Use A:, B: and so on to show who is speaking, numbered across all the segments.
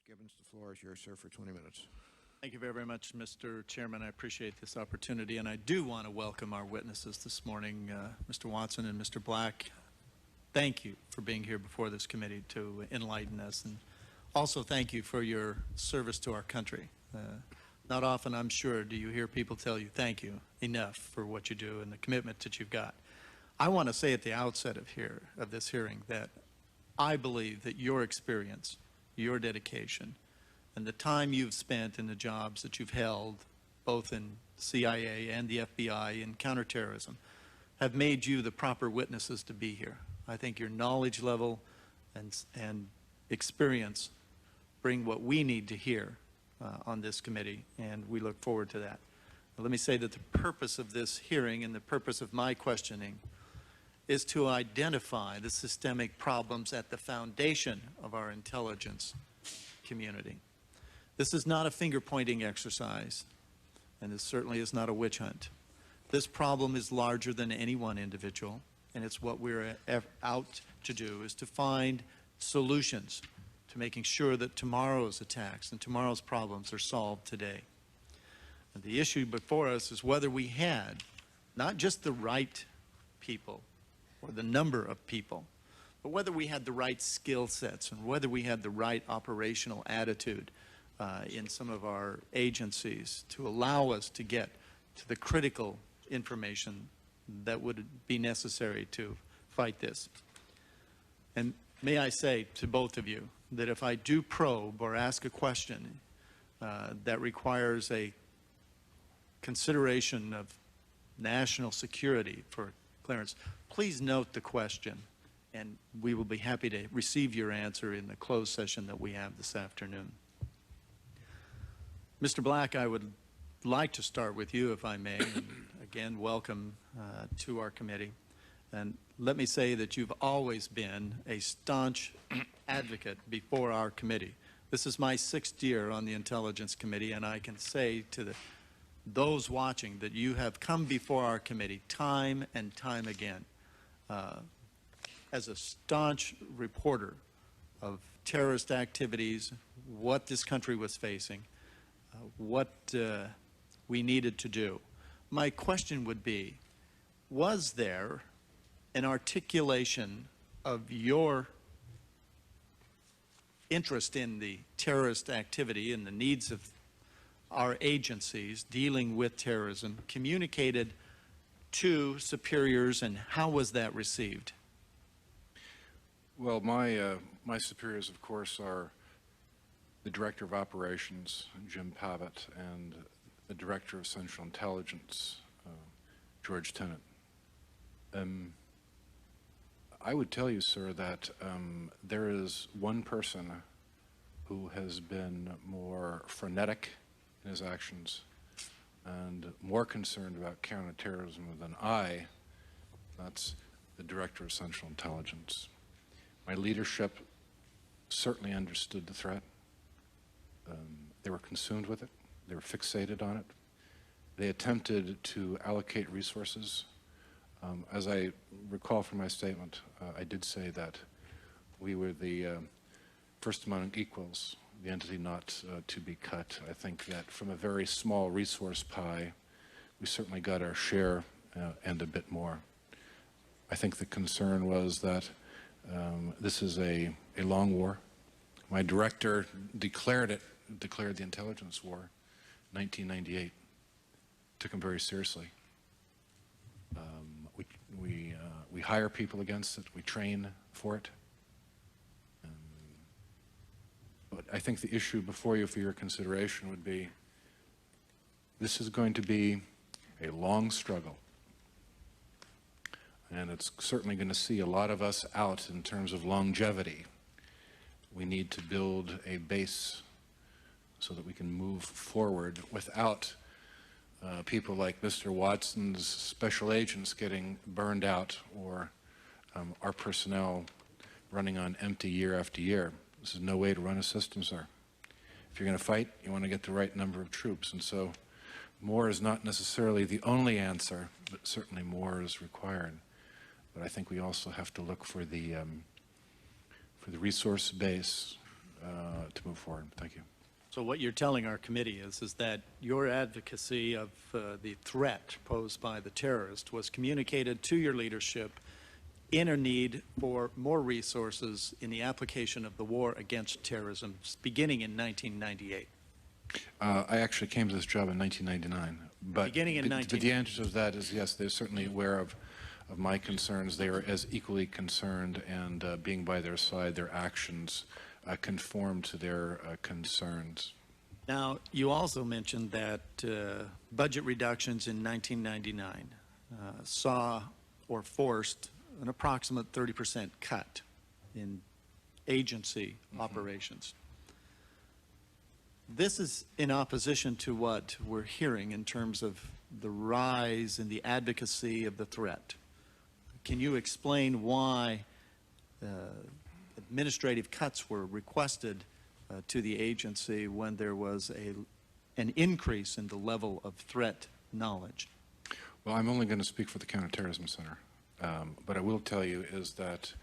A: Gibbons, the floor is yours, sir, for 20 minutes.
B: Thank you very much, Mr. Chairman. I appreciate this opportunity, and I do want to welcome our witnesses this morning, Mr. Watson and Mr. Black. Thank you for being here before this committee to enlighten us, and also thank you for your service to our country. Not often, I'm sure, do you hear people tell you thank you enough for what you do and the commitment that you've got. I want to say at the outset of this hearing that I believe that your experience, your dedication, and the time you've spent in the jobs that you've held, both in CIA and the FBI in counterterrorism, have made you the proper witnesses to be here. I think your knowledge level and experience bring what we need to hear on this committee, and we look forward to that. But let me say that the purpose of this hearing and the purpose of my questioning is to identify the systemic problems at the foundation of our intelligence community. This is not a finger-pointing exercise, and this certainly is not a witch hunt. This problem is larger than any one individual, and it's what we're out to do, is to find solutions to making sure that tomorrow's attacks and tomorrow's problems are solved today. And the issue before us is whether we had not just the right people or the number of people, but whether we had the right skill sets and whether we had the right operational attitude in some of our agencies to allow us to get to the critical information that would be necessary to fight this. And may I say to both of you that if I do probe or ask a question that requires a consideration of national security for clearance, please note the question, and we will be happy to receive your answer in the closed session that we have this afternoon. Mr. Black, I would like to start with you, if I may, and again, welcome to our committee. And let me say that you've always been a staunch advocate before our committee. This is my 6th year on the Intelligence Committee, and I can say to those watching that you have come before our committee time and time again as a staunch reporter of terrorist activities, what this country was facing, what we needed to do. My question would be, was there an articulation of your interest in the terrorist activity and the needs of our agencies dealing with terrorism communicated to superiors, and how was that received?
C: Well, my superiors, of course, are the Director of Operations, Jim Pavitt, and the Director of Central Intelligence, George Tenet. I would tell you, sir, that there is one person who has been more frenetic in his actions and more concerned about counterterrorism than I. That's the Director of Central Intelligence. My leadership certainly understood the threat. They were consumed with it. They were fixated on it. They attempted to allocate resources. As I recall from my statement, I did say that we were the first among equals, the entity not to be cut. I think that from a very small resource pie, we certainly got our share and a bit more. I think the concern was that this is a long war. My director declared the intelligence war in 1998. Took him very seriously. We hire people against it. We train for it. But I think the issue before you for your consideration would be, this is going to be a long struggle. And it's certainly going to see a lot of us out in terms of longevity. We need to build a base so that we can move forward without people like Mr. Watson's special agents getting burned out, or our personnel running on empty year after year. This is no way to run a system, sir. If you're going to fight, you want to get the right number of troops. And so more is not necessarily the only answer, but certainly more is required. But I think we also have to look for the resource base, to move forward. Thank you.
B: So what you're telling our committee is that your advocacy of the threat posed by the terrorist was communicated to your leadership in a need for more resources in the application of the war against terrorism beginning in 1998.
C: I actually came to this job in 1999. But
B: Beginning in
C: but the answer to that is yes, they're certainly aware of my concerns. They are as equally concerned, and being by their side, their actions conform to their concerns.
B: Now, you also mentioned that budget reductions in 1999 saw or forced an approximate 30% cut in agency operations. This is in opposition to what we're hearing in terms of the rise in the advocacy of the threat. Can you explain why administrative cuts were requested to the agency when there was an increase in the level of threat knowledge?
C: Well, I'm only going to speak for the Counterterrorism Center, but I will tell you is that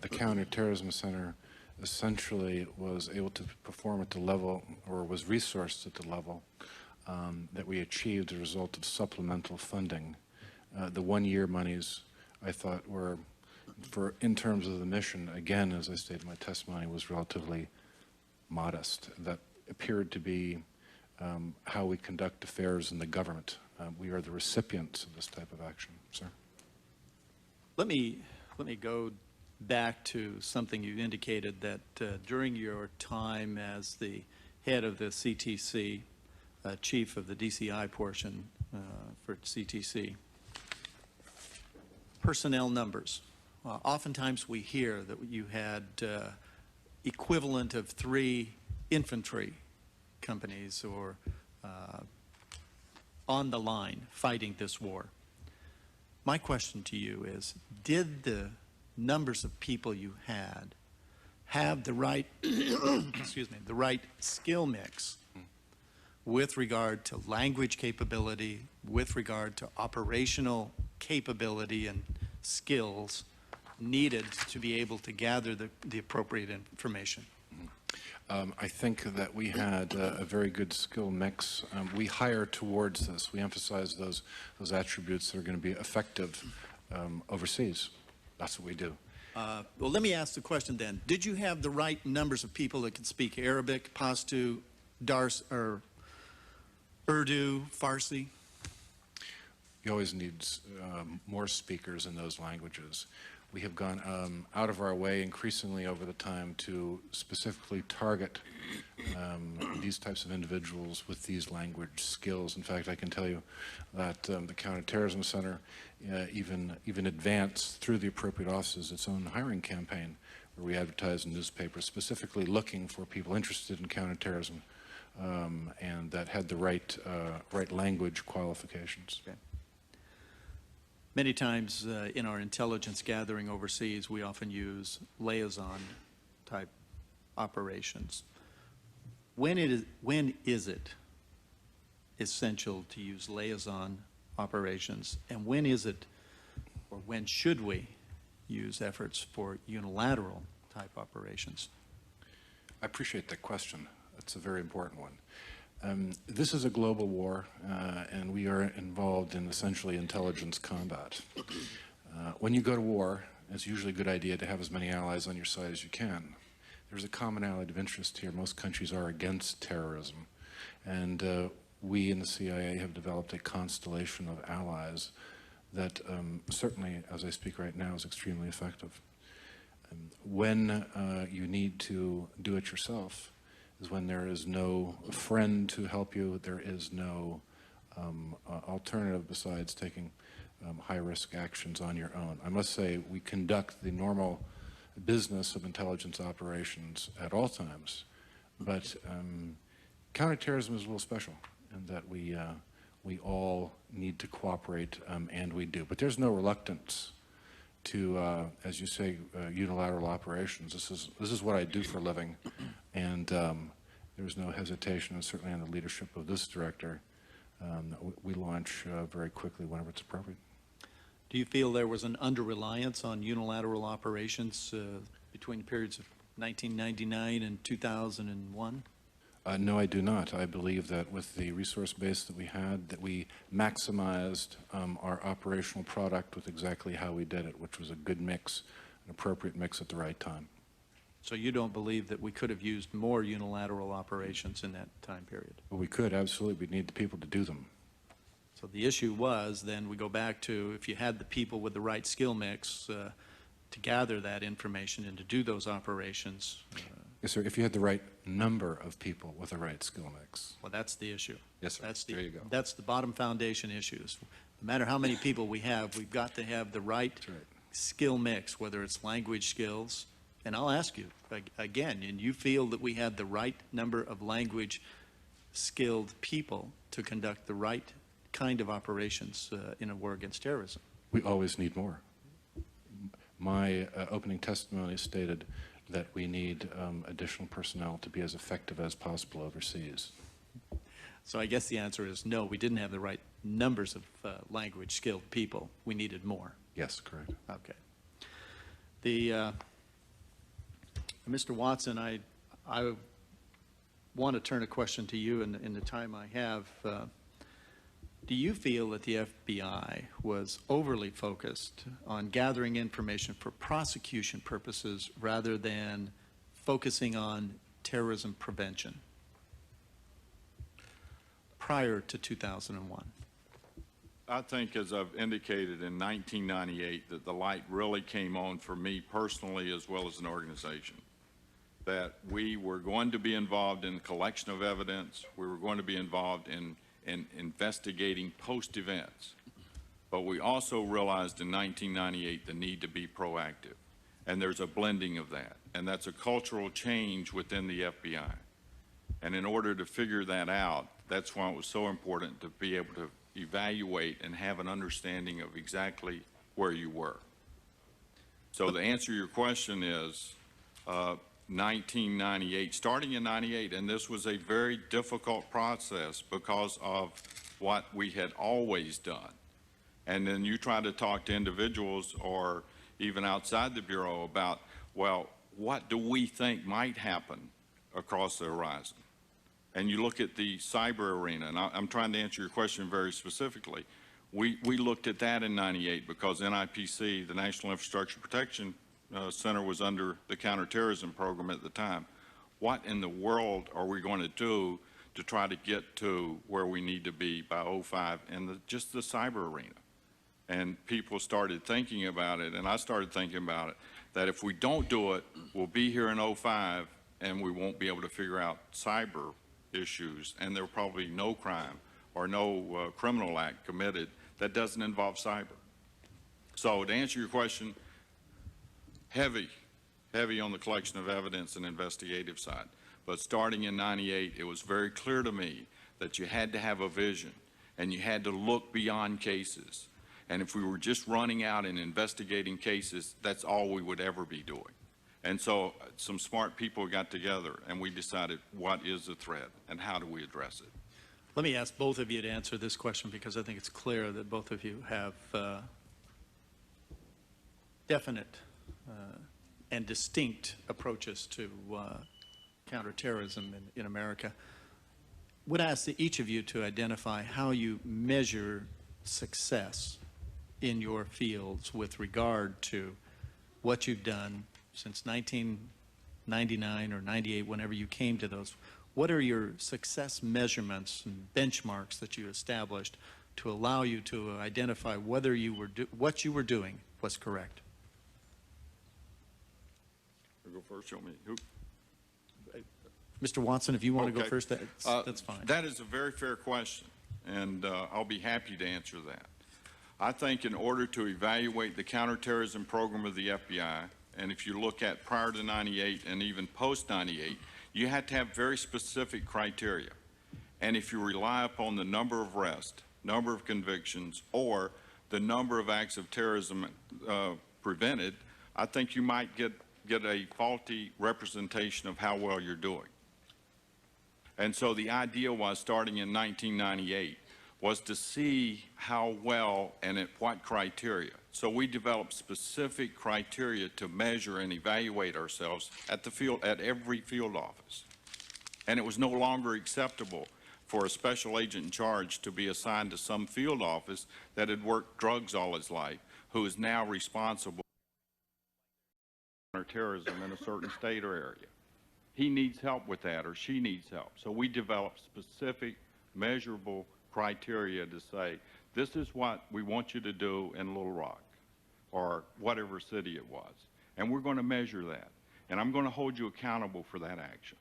C: the Counterterrorism Center essentially was able to perform at the level, or was resourced at the level, that we achieved as a result of supplemental funding. The one-year monies, I thought, were, in terms of the mission, again, as I stated in my testimony, was relatively modest. That appeared to be how we conduct affairs in the government. We are the recipients of this type of action, sir.
B: Let me go back to something you indicated, that during your time as the head of the CTC, chief of the DCI portion for CTC, personnel numbers. Oftentimes we hear that you had equivalent of 3 infantry companies or on the line fighting this war. My question to you is, did the numbers of people you had have the right excuse me, the right skill mix with regard to language capability, with regard to operational capability and skills needed to be able to gather the appropriate information?
C: I think that we had a very good skill mix. We hire towards this. We emphasize those attributes that are going to be effective overseas. That's what we do.
B: Well, let me ask the question then. Did you have the right numbers of people that could speak Arabic, Pashto, or Urdu, Farsi?
C: You always need more speakers in those languages. We have gone out of our way increasingly over the time to specifically target these types of individuals with these language skills. In fact, I can tell you that the Counterterrorism Center even advanced through the appropriate offices its own hiring campaign, where we advertise in newspapers specifically looking for people interested in counterterrorism and that had the right language qualifications.
B: Okay. Many times in our intelligence gathering overseas, we often use liaison type operations. When is it essential to use liaison operations, and when is it, or when should we use efforts for unilateral type operations?
C: I appreciate that question. That's a very important one. This is a global war, and we are involved in essentially intelligence combat. When you go to war, it's usually a good idea to have as many allies on your side as you can. There's a commonality of interest here. Most countries are against terrorism, and we in the CIA have developed a constellation of allies that certainly, as I speak right now, is extremely effective. When you need to do it yourself is when there is no friend to help you, there is no alternative besides taking high-risk actions on your own. I must say we conduct the normal business of intelligence operations at all times, but counterterrorism is a little special in that we all need to cooperate, and we do. But there's no reluctance to, as you say, unilateral operations. This is what I do for a living, and there's no hesitation, and certainly on the leadership of this director, we launch very quickly whenever it's appropriate. Do
B: you feel there was an under-reliance on unilateral operations between the periods of 1999 and 2001?
C: No, I do not. I believe that with the resource base that we had, that we maximized our operational product with exactly how we did it, which was a good mix, an appropriate mix at the right time.
B: So you don't believe that we could have used more unilateral operations in that time period?
C: Well, we could, absolutely. We need the people to do them.
B: So the issue was, then we go back to, if you had the people with the right skill mix to gather that information and to do those operations.
C: Yes, sir. If you had the right number of people with the right skill mix.
B: Well, that's the issue.
C: Yes, sir.
B: That's
C: There you go.
B: That's the bottom foundation issues. No matter how many people we have, we've got to have the right skill mix, whether it's language skills. And I'll ask you again, and you feel that we had the right number of language skilled people to conduct the right kind of operations in a war against terrorism?
C: We always need more. My opening testimony stated that we need additional personnel to be as effective as possible overseas.
B: So I guess the answer is no, we didn't have the right numbers of language skilled people. We needed more.
C: Yes, correct.
B: Okay. The Mr. Watson, I want to turn a question to you in the time I have. Do you feel that the FBI was overly focused on gathering information for prosecution purposes rather than focusing on terrorism prevention prior to 2001?
D: I think, as I've indicated, in 1998, that the light really came on for me personally as well as an organization, that we were going to be involved in collection of evidence, we were going to be involved in investigating post-events. But we also realized in 1998 the need to be proactive. And there's a blending of that. And that's a cultural change within the FBI. And in order to figure that out, that's why it was so important to be able to evaluate and have an understanding of exactly where you were. So the answer to your question is 1998, starting in 98, and this was a very difficult process because of what we had always done. And then you try to talk to individuals or even outside the Bureau about, well, what do we think might happen across the horizon? And you look at the cyber arena, and I'm trying to answer your question very specifically. We looked at that in 98 because NIPC, the National Infrastructure Protection Center, was under the counterterrorism program at the time. What in the world are we going to do to try to get to where we need to be by 05 in just the cyber arena? And people started thinking about it, and I started thinking about it, that if we don't do it, we'll be here in 05 and we won't be able to figure out cyber issues, and there will probably be no crime or no criminal act committed that doesn't involve cyber. So to answer your question, heavy on the collection of evidence and investigative side. But starting in 98, it was very clear to me that you had to have a vision and you had to look beyond cases. And if we were just running out and investigating cases, that's all we would ever be doing. And so some smart people got together and we decided what is the threat and how do we address it.
B: Let me ask both of you to answer this question because I think it's clear that both of you have definite and distinct approaches to counterterrorism in America. Would ask each of you to identify how you measure success in your fields with regard to what you've done since 1999 or 98, whenever you came to those. What are your success measurements and benchmarks that you established to allow you to identify whether you were what you were doing was correct?
D: I'll go first, show me. Who?
B: Mr. Watson, if you want to go
D: Okay.
B: first, that's fine.
D: That is a very fair question, and I'll be happy to answer that. I think in order to evaluate the counterterrorism program of the FBI, and if you look at prior to 98 and even post 98, you had to have very specific criteria. And if you rely upon the number of arrests, number of convictions, or the number of acts of terrorism prevented, I think you might get a faulty representation of how well you're doing. And so the idea was, starting in 1998, was to see how well and at what criteria. So we developed specific criteria to measure and evaluate ourselves at the field, at every field office. And it was no longer acceptable for a special agent in charge to be assigned to some field office that had worked drugs all his life, who is now responsible for counterterrorism in a certain state or area. He needs help with that, or she needs help. So we developed specific, measurable criteria to say, this is what we want you to do in Little Rock, or whatever city it was. And we're going to measure that. And I'm going to hold you accountable for that action.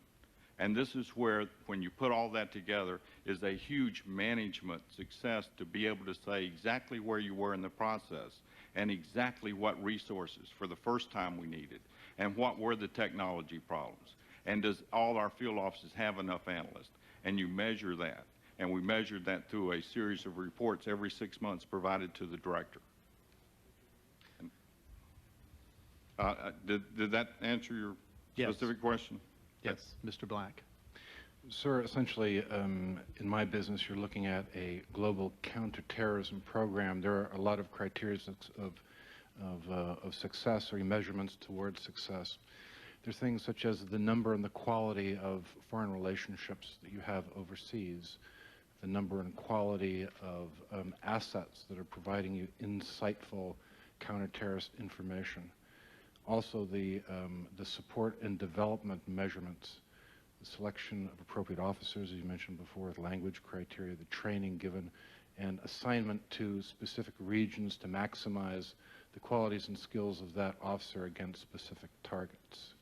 D: And this is where, when you put all that together, is a huge management success to be able to say exactly where you were in the process and exactly what resources for the first time we needed and what were the technology problems. And does all our field offices have enough analysts? And you measure that. And we measured that through a series of reports every 6 months provided to the director. Did that answer your specific question?
B: Yes, Mr. Black.
C: Sir, essentially, in my business, you're looking at a global counterterrorism program. There are a lot of criteria of success or measurements towards success. There's things such as the number and the quality of foreign relationships that you have overseas, the number and quality of assets that are providing you insightful counterterrorist information. Also, the support and development measurements, the selection of appropriate officers, as you mentioned before, the language criteria, the training given, and assignment to specific regions to maximize the qualities and skills of that officer against specific targets.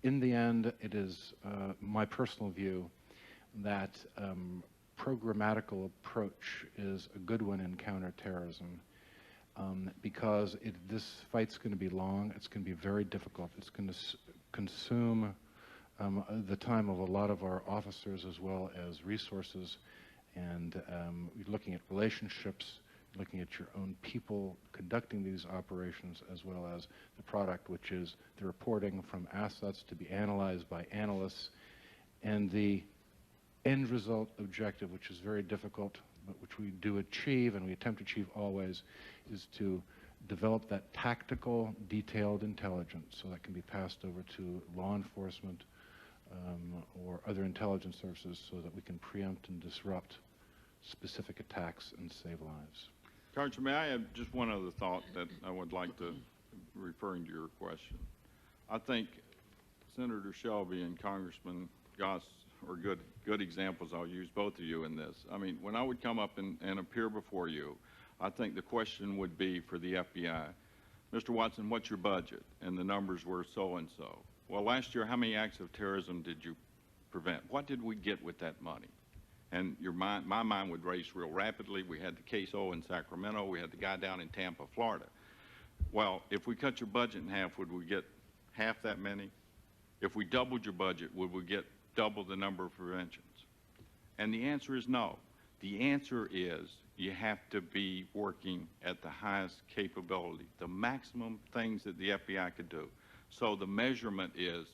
C: In the end, it is my personal view that programmatical approach is a good one in counterterrorism. Because this fight's going to be long, it's going to be very difficult. It's going to consume the time of a lot of our officers as well as resources, and you're looking at relationships, looking at your own people conducting these operations, as well as the product, which is the reporting from assets to be analyzed by analysts, and the end result objective, which is very difficult, but which we do achieve and we attempt to achieve always, is to develop that tactical, detailed intelligence so that can be passed over to law enforcement or other intelligence services so that we can preempt and disrupt specific attacks and save lives.
D: Carter, may I have just one other thought that I would like to, referring to your question. I think Senator Shelby and Congressman Goss are good examples. I'll use both of you in this. I mean, when I would come up and appear before you, I think the question would be for the FBI, Mr. Watson, what's your budget? And the numbers were so and so. Well, last year, how many acts of terrorism did you prevent? What did we get with that money? And my mind would race real rapidly. We had the case in Sacramento. We had the guy down in Tampa, Florida. Well, if we cut your budget in half, would we get half that many? If we doubled your budget, would we get double the number of preventions? And the answer is no. The answer is you have to be working at the highest capability, the maximum things that the FBI could do. So the measurement is,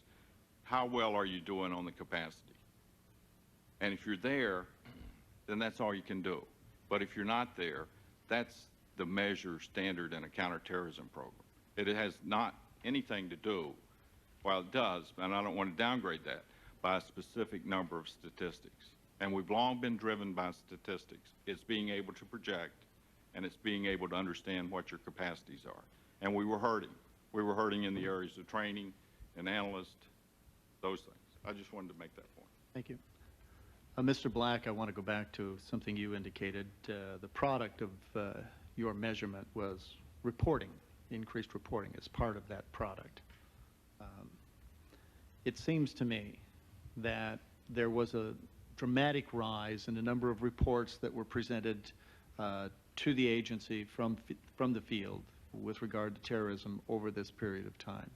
D: how well are you doing on the capacity? And if you're there, then that's all you can do. But if you're not there, that's the measure standard in a counterterrorism program. It has not anything to do, well, it does, and I don't want to downgrade that, by a specific number of statistics. And we've long been driven by statistics. It's being able to project, and it's being able to understand what your capacities are. And we were hurting. We were hurting in the areas of training and analyst, those things. I just wanted to make that point.
B: Thank you. Mr. Black, I want to go back to something you indicated. The product of your measurement was reporting, increased reporting as part of that product. It seems to me that there was a dramatic rise in the number of reports that were presented to the agency from the field with regard to terrorism over this period of time.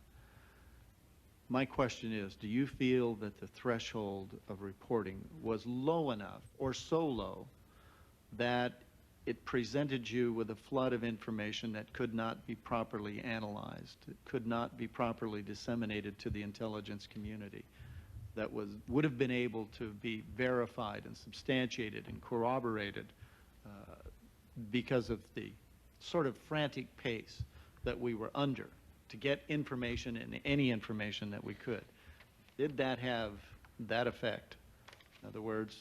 B: My question is, do you feel that the threshold of reporting was low enough or so low that it presented you with a flood of information that could not be properly analyzed, it could not be properly disseminated to the intelligence community, that would have been able to be verified and substantiated and corroborated because of the sort of frantic pace that we were under to get information and any information that we could. Did that have that effect? In other words,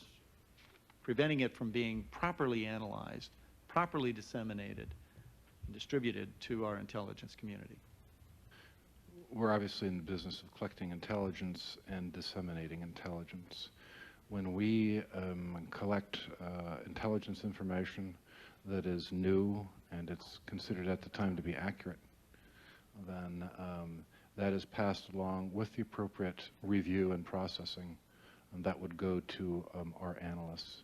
B: preventing it from being properly analyzed, properly disseminated, and distributed to our intelligence community?
C: We're obviously in the business of collecting intelligence and disseminating intelligence. When we collect intelligence information that is new and it's considered at the time to be accurate, then that is passed along with the appropriate review and processing, and that would go to our analysts.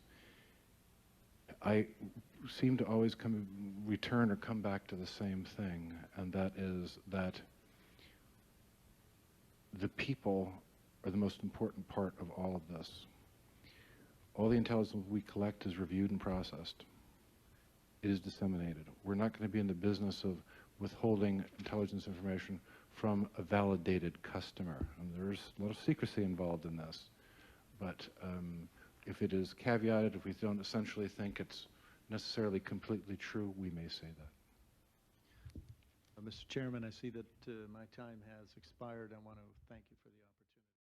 C: I seem to always return or come back to the same thing, and that is that the people are the most important part of all of this. All the intelligence we collect is reviewed and processed. It is disseminated. We're not going to be in the business of withholding intelligence information from a validated customer. And there's a lot of secrecy involved in this. But if it is caveated, if we don't essentially think it's necessarily completely true, we may say that.
B: Mr. Chairman, I see that my time has expired. I want to thank you for the